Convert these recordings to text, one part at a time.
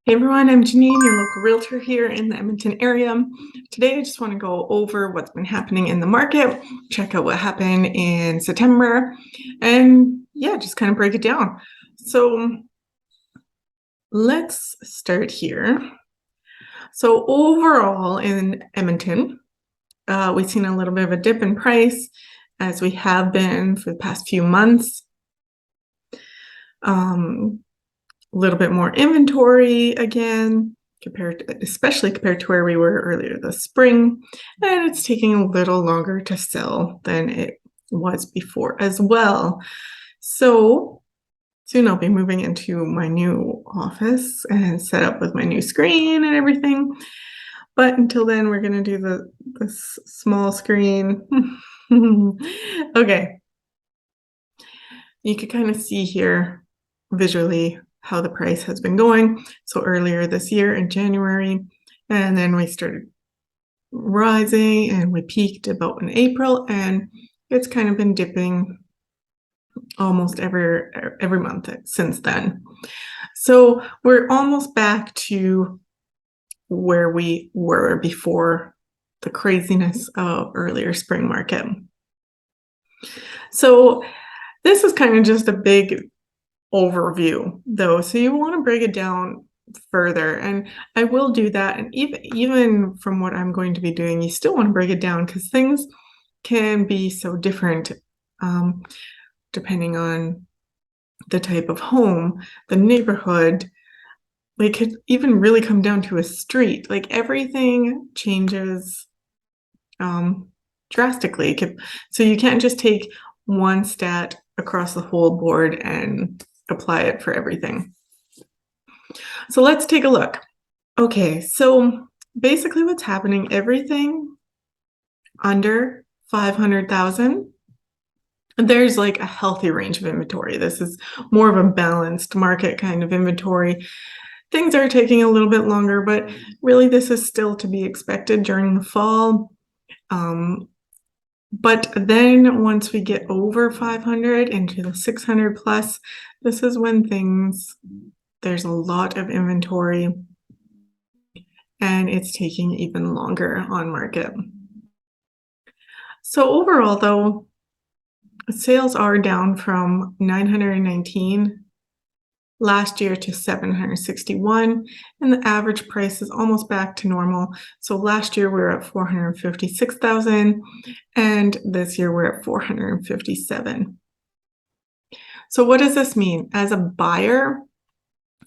Hey everyone, I'm Jennine, your local realtor here in the Edmonton area. Today I just want to go over what's been happening in the market, check out what happened in September, and yeah, just kind of break it down. So let's start here. So overall in Edmonton, we've seen a little bit of a dip in price as we have been for the past few months. A little bit more inventory again, especially compared to where we were earlier this spring, and it's taking a little longer to sell than it was before as well. So soon I'll be moving into my new office and set up with my new screen and everything. But until then, we're gonna do this small screen. Okay, you can kind of see here visually how the price has been going. So earlier this year in January, and then we started rising and we peaked about in April, and it's kind of been dipping almost every month since then. So we're almost back to where we were before the craziness of earlier spring market. So this is kind of just a big overview though, so you want to break it down further, and I will do that. And even from what I'm going to be doing, you still want to break it down because things can be so different depending on the type of home, the neighborhood. It could even really come down to a street. Like everything changes drastically. So you can't just take one stat across the whole board and apply it for everything. So let's take a look. Okay, so basically what's happening, everything under 500,000, there's like a healthy range of inventory. This is more of a balanced market kind of inventory. Things are taking a little bit longer, but really this is still to be expected during the fall. But then once we get over 500 into the 600 plus, this is when there's a lot of inventory and it's taking even longer on market. So overall though, sales are down from 919 last year to 761, and the average price is almost back to normal. So last year we were at 456,000 and this year we're at 457. So what does this mean? As a buyer,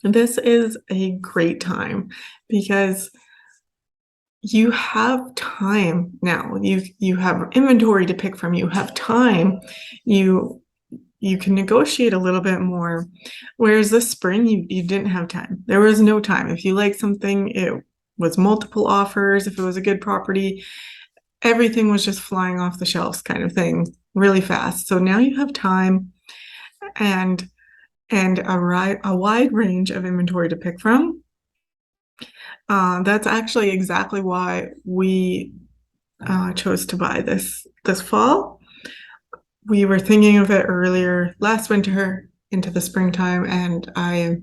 this is a great time because you have time now. You have inventory to pick from. You have time. You can negotiate a little bit more. Whereas this spring, you didn't have time. There was no time. If you like something, it was multiple offers. If it was a good property, everything was just flying off the shelves kind of thing really fast. So now you have time and a wide range of inventory to pick from. That's actually exactly why we chose to buy this fall. We were thinking of it earlier last winter into the springtime, and I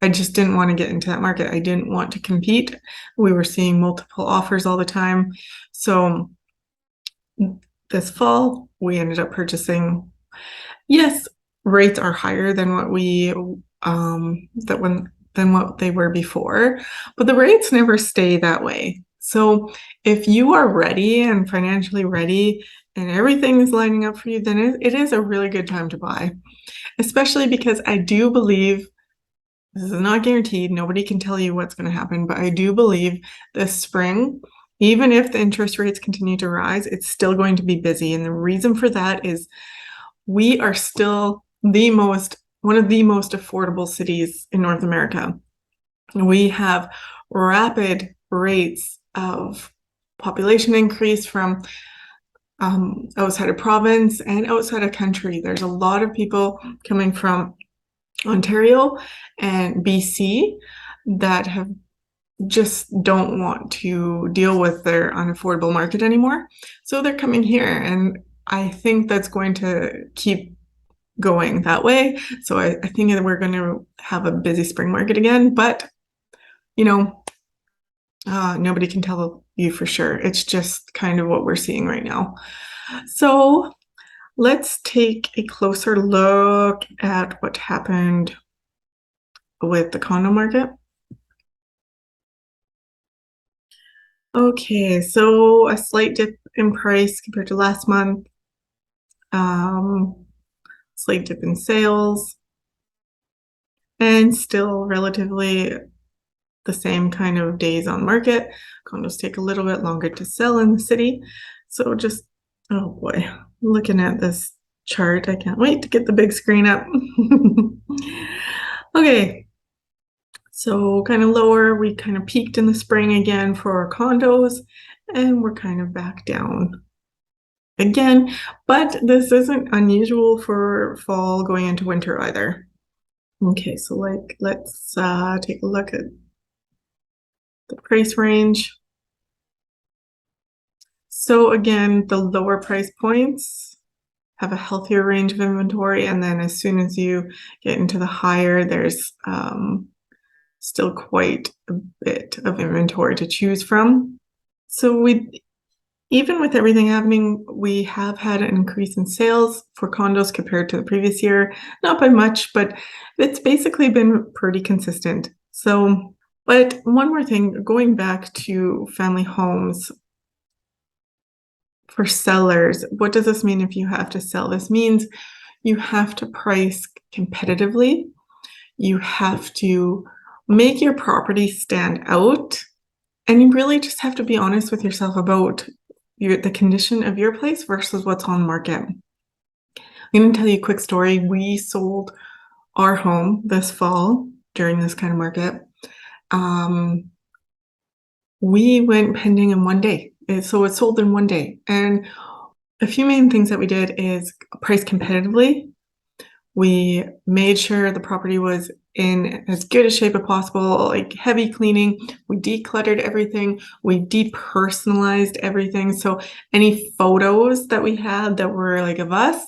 just didn't want to get into that market. I didn't want to compete. We were seeing multiple offers all the time. So this fall, we ended up purchasing. Yes, rates are higher than what than what they were before, but the rates never stay that way. So if you are ready and financially ready and everything is lining up for you, then it is a really good time to buy, especially because I do believe, this is not guaranteed, nobody can tell you what's going to happen, but I do believe this spring, even if the interest rates continue to rise, it's still going to be busy. And the reason for that is we are still one of the most affordable cities in North America. We have rapid rates of population increase from outside of province and outside of country. There's a lot of people coming from Ontario and BC that just don't want to deal with their unaffordable market anymore. So they're coming here, and I think that's going to keep going that way. So I think that we're going to have a busy spring market again, but nobody can tell you for sure. It's just kind of what we're seeing right now. So let's take a closer look at what happened with the condo market. Okay, so a slight dip in price compared to last month. Slight dip in sales, and still relatively the same kind of days on market. Condos take a little bit longer to sell in the city. So just, oh boy, looking at this chart, I can't wait to get the big screen up. Okay, so kind of lower, we kind of peaked in the spring again for our condos, and we're kind of back down again, but this isn't unusual for fall going into winter either. Okay, so let's take a look at the price range. So again, the lower price points have a healthier range of inventory, and then as soon as you get into the higher, there's still quite a bit of inventory to choose from. So even with everything happening, we have had an increase in sales for condos compared to the previous year. Not by much, but it's basically been pretty consistent. So, but one more thing, going back to family homes, for sellers, what does this mean if you have to sell? This means you have to price competitively. You have to make your property stand out. And you really just have to be honest with yourself about the condition of your place versus what's on market. I'm going to tell you a quick story. We sold our home this fall during this kind of market. We went pending in one day. So it sold in one day. And a few main things that we did is price competitively. We made sure the property was in as good a shape as possible, like heavy cleaning. We decluttered everything. We depersonalized everything. So any photos that we had that were like of us,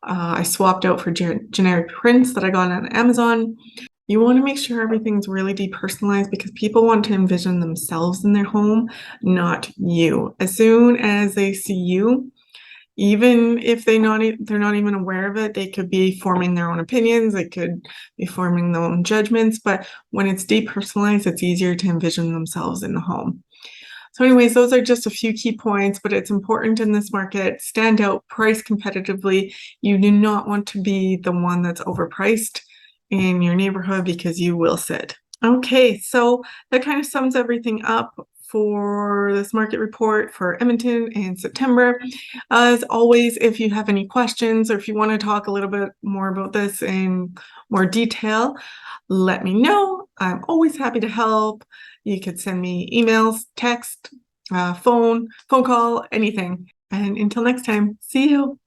I swapped out for generic prints that I got on Amazon. You want to make sure everything's really depersonalized because people want to envision themselves in their home, not you. As soon as they see you, even if they're not even aware of it, they could be forming their own opinions, they could be forming their own judgments, but when it's depersonalized, it's easier to envision themselves in the home. So anyways, those are just a few key points, but it's important in this market, stand out, price competitively. You do not want to be the one that's overpriced in your neighborhood because you will sit. Okay, so that kind of sums everything up for this market report for Edmonton in September. As always, if you have any questions or if you want to talk a little bit more about this in more detail, let me know. I'm always happy to help. You could send me emails, text, phone call, anything. And until next time, see you.